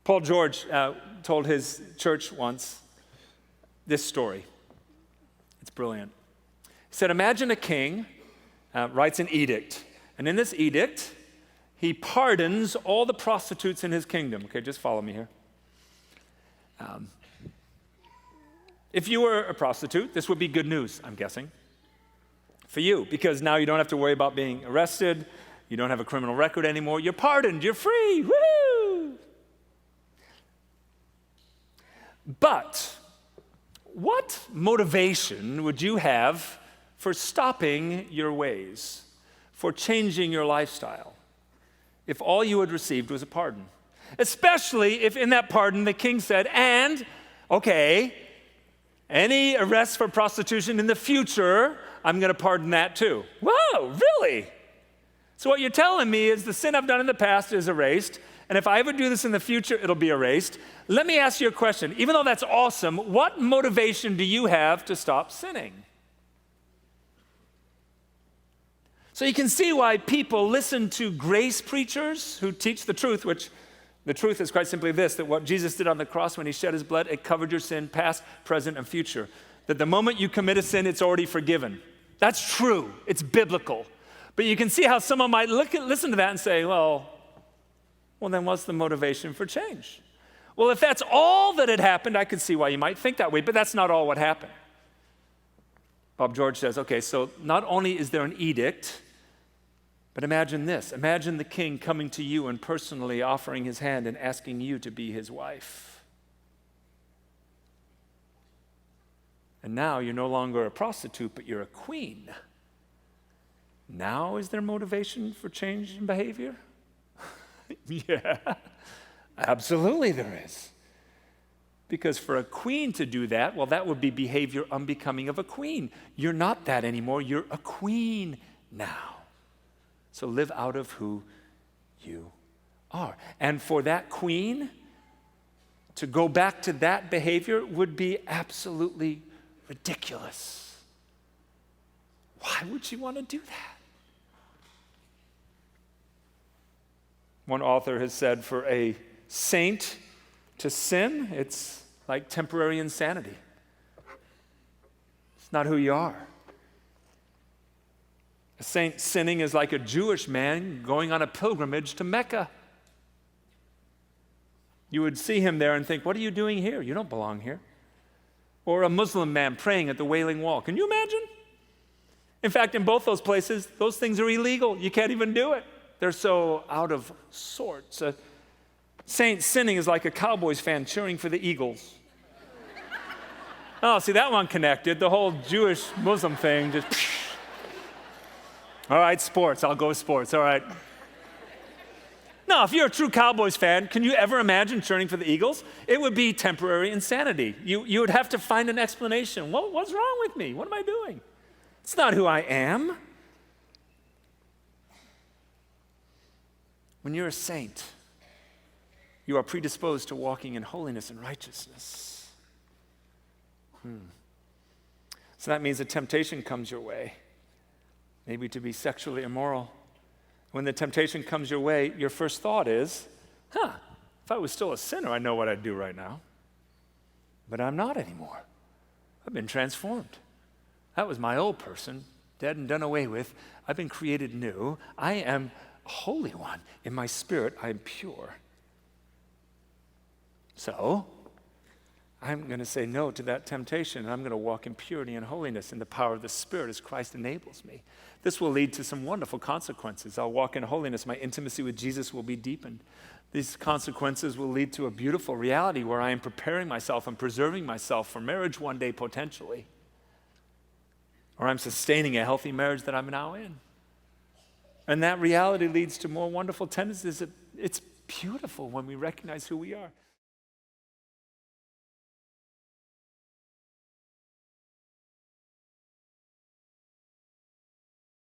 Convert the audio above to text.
Paul George told his church once this story. It's brilliant. He said, imagine a king writes an edict. And in this edict, he pardons all the prostitutes in his kingdom. Okay, just follow me here. If you were a prostitute, this would be good news, I'm guessing, for you, because now you don't have to worry about being arrested. You don't have a criminal record anymore. You're pardoned. You're free. Woo! But what motivation would you have for stopping your ways, for changing your lifestyle, if all you had received was a pardon? Especially if in that pardon the king said, and, okay, any arrests for prostitution in the future, I'm going to pardon that too. Whoa, really? So what you're telling me is the sin I've done in the past is erased, and if I ever do this in the future, it'll be erased. Let me ask you a question. Even though that's awesome, what motivation do you have to stop sinning? So you can see why people listen to grace preachers who teach the truth, which the truth is quite simply this, that what Jesus did on the cross when he shed his blood, it covered your sin, past, present, and future. That the moment you commit a sin, it's already forgiven. That's true. It's biblical. But you can see how someone might listen to that and say, well, then what's the motivation for change? Well, if that's all that had happened, I could see why you might think that way, but that's not all what happened. Bob George says, okay, so not only is there an edict, but imagine this. Imagine the king coming to you and personally offering his hand and asking you to be his wife. And now you're no longer a prostitute, but you're a queen. Now is there motivation for change in behavior? Yeah, absolutely there is. Because for a queen to do that, well, that would be behavior unbecoming of a queen. You're not that anymore. You're a queen now. So live out of who you are. And for that queen to go back to that behavior would be absolutely ridiculous. Why would she want to do that? One author has said, for a saint to sin, it's like temporary insanity. It's not who you are. A saint sinning is like a Jewish man going on a pilgrimage to Mecca. You would see him there and think, what are you doing here? You don't belong here. Or a Muslim man praying at the Wailing Wall. Can you imagine? In fact, in both those places, those things are illegal. You can't even do it. They're so out of sorts. A saint sinning is like a Cowboys fan cheering for the Eagles. Oh, see, that one connected. The whole Jewish-Muslim thing just... All right, sports. I'll go with sports. All right. No, if you're a true Cowboys fan, can you ever imagine cheering for the Eagles? It would be temporary insanity. You would have to find an explanation. What's wrong with me? What am I doing? It's not who I am. When you're a saint, you are predisposed to walking in holiness and righteousness. So that means a temptation comes your way, maybe to be sexually immoral. When the temptation comes your way, your first thought is, if I was still a sinner, I know what I'd do right now. But I'm not anymore. I've been transformed. That was my old person, dead and done away with. I've been created new. I am a holy one. In my spirit, I am pure. So, I'm going to say no to that temptation, and I'm going to walk in purity and holiness in the power of the Spirit as Christ enables me. This will lead to some wonderful consequences. I'll walk in holiness. My intimacy with Jesus will be deepened. These consequences will lead to a beautiful reality where I am preparing myself and preserving myself for marriage one day potentially. Or I'm sustaining a healthy marriage that I'm now in. And that reality leads to more wonderful tendencies. It's beautiful when we recognize who we are.